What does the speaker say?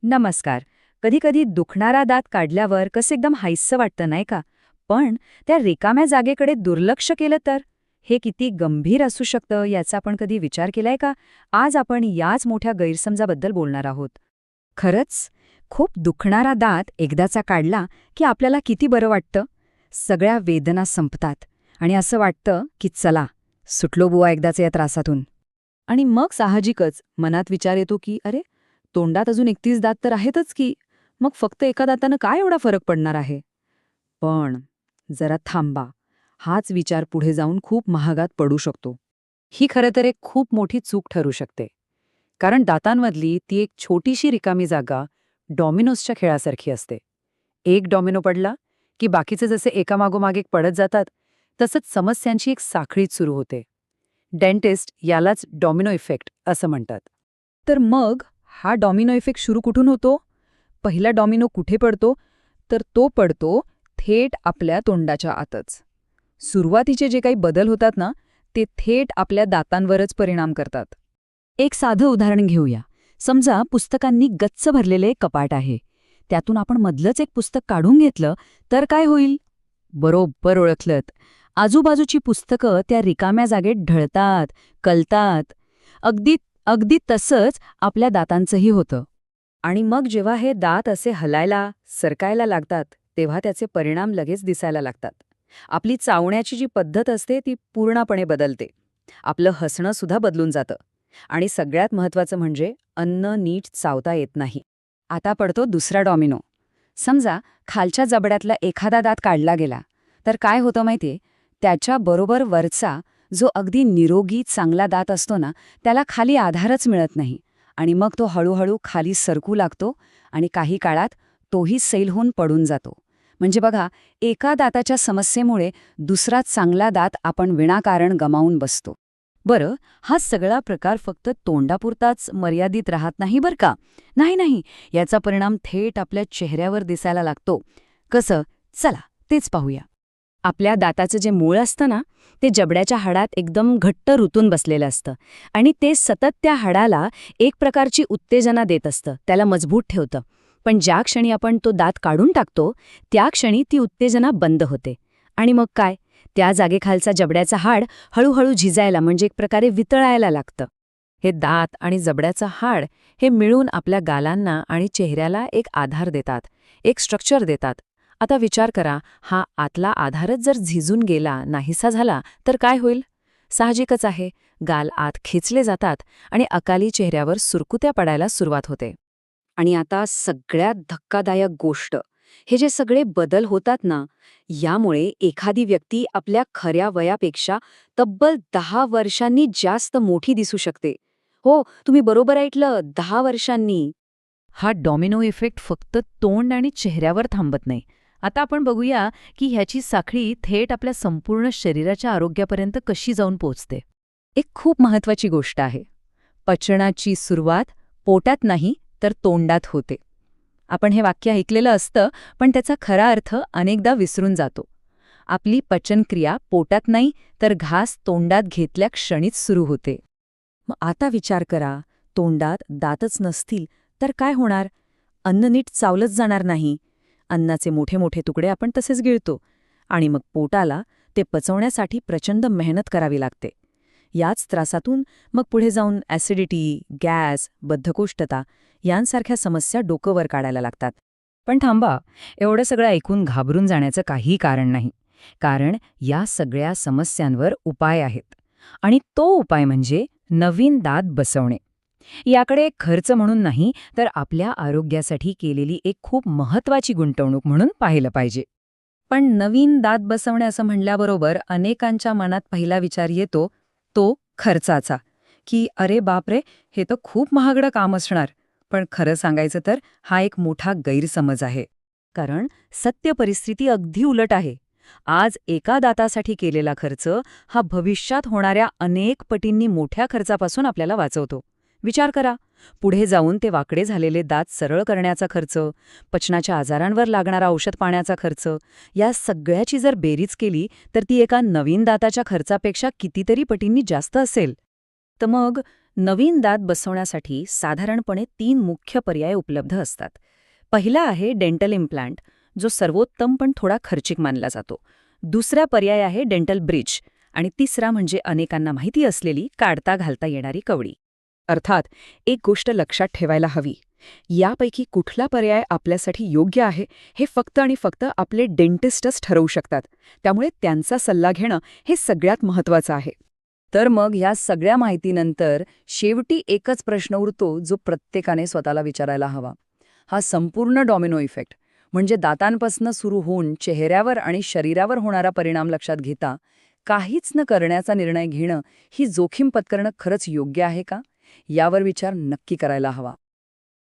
नमस्कार. कधीकधी दुखणारा दात काढल्यावर कसं एकदम हायसं वाटतं नाही का? पण त्या रिकाम्या जागेकडे दुर्लक्ष केलं तर? हे किती गंभीर असू शकतं याचा आपण कधी विचार केलाय का? आज आपण याच मोठ्या गैरसमजाबद्दल बोलणार आहोत. खरंच, खूप दुखणारा दात एकदाचा काढला की आपल्याला किती बरं वाटतं? सगळ्या वेदना संपतात आणि असं वाटतं की चला, सुटलो बुवा एकदाच या त्रासातून. आणि मग साहजिकच मनात विचार येतो की अरे, तोंडात अजून 31 दात तर आहेतच की, मग फक्त एका दातानं काय एवढा फरक पडणार आहे? पण जरा थांबा, हाच विचार पुढे जाऊन खूप महागात पडू शकतो. ही खरं तर एक खूप मोठी चूक ठरू शकते. कारण दातांमधली ती एक छोटीशी रिकामी जागा डॉमिनोजच्या खेळासारखी असते. एक डॉमिनो पडला की बाकीचे जसे एकामागोमाग एक पडत जातात, तसंच समस्यांची एक साखळीच सुरू होते. डेंटिस्ट यालाच डॉमिनो इफेक्ट असं म्हणतात. तर मग हा डॉमिनो इफेक्ट सुरू कुठून होतो? पहिला डॉमिनो कुठे पडतो? तर तो पडतो थेट आपल्या तोंडाच्या आतच. सुरुवातीचे जे काही बदल होतात ना, ते थेट आपल्या दातांवरच परिणाम करतात. एक साधं उदाहरण घेऊया. समजा पुस्तकांनी गच्च भरलेले एक कपाट आहे. त्यातून आपण मधलंच एक पुस्तक काढून घेतलं तर काय होईल? बरोबर ओळखलत. आजूबाजूची पुस्तकं त्या रिकाम्या जागेत ढळतात, कलतात. अगदी अगदी तसंच आपल्या दातांचंही होतं. आणि मग जेव्हा हे दात असे हलायला, सरकायला लागतात, तेव्हा त्याचे परिणाम लगेच दिसायला लागतात. आपली चावण्याची जी पद्धत असते ती पूर्णपणे बदलते. आपलं हसणं सुद्धा बदलून जातं. आणि सगळ्यात महत्त्वाचं म्हणजे अन्न नीट चावता येत नाही. आता पडतो दुसरा डॉमिनो. समजा खालच्या जबड्यातला एखादा दात काढला गेला, तर काय होतं माहितीये? त्याच्याबरोबर वरचा जो अगदी निरोगी चांगला दात असतो ना, त्याला खाली आधारच मिळत नाही आणि मग तो हळूहळू खाली सरकू लागतो आणि काही काळात तोही सैल होऊन पडून जातो. म्हणजे बघा, एका दाताच्या समस्येमुळे दुसरा चांगला दात आपण विनाकारण गमावून बसतो. बरं, हा सगळा प्रकार फक्त तोंडापुरताच मर्यादित राहत नाही बरं का. नाही नाही, याचा परिणाम थेट आपल्या चेहऱ्यावर दिसायला लागतो. कसं? चला, तेच पाहूया. आपल्या दाताचं जे मूळ असतं ना, ते जबड्याच्या हाडात एकदम घट्ट रुतून बसलेलं असतं आणि ते सतत त्या हाडाला एक प्रकारची उत्तेजना देत असतं, त्याला मजबूत ठेवतं. पण ज्या क्षणी आपण तो दात काढून टाकतो, त्या क्षणी ती उत्तेजना बंद होते. आणि मग काय? त्या जागेखालचा जबड्याचं हाड हळूहळू झिजायला म्हणजे एक प्रकारे वितळायला लागतं. हे दात आणि जबड्याचं हाड हे मिळून आपल्या गालांना आणि चेहऱ्याला एक आधार देतात, एक स्ट्रक्चर देतात. आता विचार करा, हा आतला आधारच जर झिजून गेला, नाहीसा झाला, तर काय होईल? साहजिकच आहे, गाल आत खेचले जातात आणि अकाली चेहऱ्यावर सुरकुत्या पडायला सुरुवात होते. आणि आता सगळ्यात धक्कादायक गोष्ट, हे जे सगळे बदल होतात ना, यामुळे एखादी व्यक्ती आपल्या खऱ्या वयापेक्षा तब्बल 10 वर्षांनी जास्त मोठी दिसू शकते. हो, तुम्ही बरोबर ऐकलं, 10 वर्षांनी. हा डॉमिनो इफेक्ट फक्त तोंड आणि चेहऱ्यावर थांबत नाही. आता आपण बघूया की ह्याची साखळी थेट आपल्या संपूर्ण शरीराच्या आरोग्यापर्यंत कशी जाऊन पोचते. एक खूप महत्वाची गोष्ट आहे. पचनाची सुरुवात पोटात नाही तर तोंडात होते. आपण हे वाक्य ऐकलेलं असतं, पण त्याचा खरा अर्थ अनेकदा विसरून जातो. आपली पचनक्रिया पोटात नाही तर घास तोंडात घेतल्या क्षणीच सुरू होते. मग आता विचार करा, तोंडात दातच नसतील तर काय होणार? अन्न नीट चावलंच जाणार नाही. अन्नाचे मोठे मोठे तुकडे आपण तसेच गिळतो आणि मग पोटाला ते पचवण्यासाठी प्रचंड मेहनत करावी लागते. याच त्रासातून मग पुढे जाऊन ॲसिडिटी, गॅस, बद्धकोष्ठता यांसारख्या समस्या डोकं वर काढायला लागतात. पण थांबा, एवढं सगळं ऐकून घाबरून जाण्याचं काहीही कारण नाही. कारण या सगळ्या समस्यांवर उपाय आहेत. आणि तो उपाय म्हणजे नवीन दात बसवणे. याकडे खर्च म्हणून नाही, तर आपल्या आरोग्यासाठी केलेली एक खूप महत्त्वाची गुंतवणूक म्हणून पाहिलं पाहिजे. पण नवीन दात बसवणे असं म्हणल्याबरोबर अनेकांच्या मनात पहिला विचार येतो तो खर्चाचा, की अरे बापरे, हे तर खूप महागडं काम असणार. पण खरं सांगायचं तर हा एक मोठा गैरसमज आहे. कारण सत्य परिस्थिती अगदी उलट आहे. आज एका दातासाठी केलेला खर्च हा भविष्यात होणाऱ्या अनेक पटींनी मोठ्या खर्चापासून आपल्याला वाचवतो. विचार करा, पुढे जाऊन ते वाकडे झालेले दात सरळ करण्याचा खर्च, पचनाच्या आजारांवर लागणारा औषध पाण्याचा खर्च, या सगळ्याची जर बेरीज केली तर ती एका नवीन दाताच्या खर्चापेक्षा कितीतरी पटींनी जास्त असेल. तर मग नवीन दात बसवण्यासाठी साधारणपणे 3 मुख्य पर्याय उपलब्ध असतात. पहिला आहे डेंटल इम्प्लांट, जो सर्वोत्तम पण थोडा खर्चिक मानला जातो. दुसरा पर्याय आहे डेंटल ब्रिज आणि तिसरा म्हणजे अनेकांना माहिती असलेली काढता घालता येणारी कवडी. अर्थात एक गोष्ट लक्षात ठेवायला हवी. यापैकी कुठला पर्याय आपल्यासाठी योग्य आहे हे फक्त आणि फक्त आपले डेंटिस्टच ठरवू शकतात. त्यामुळे त्यांचा सल्ला घेणं हे सगळ्यात महत्त्वाचं आहे. तर मग ह्या सगळ्या माहितीनंतर शेवटी एकच प्रश्न उरतो जो प्रत्येकाने स्वतःला विचारायला हवा. हा संपूर्ण डॉमिनो इफेक्ट म्हणजे दातांपासून सुरू होऊन चेहऱ्यावर आणि शरीरावर होणारा परिणाम लक्षात घेता काहीच न करण्याचा निर्णय घेणं ही जोखीम पत्करणं खरंच योग्य आहे का? यावर विचार नक्की करायला हवा.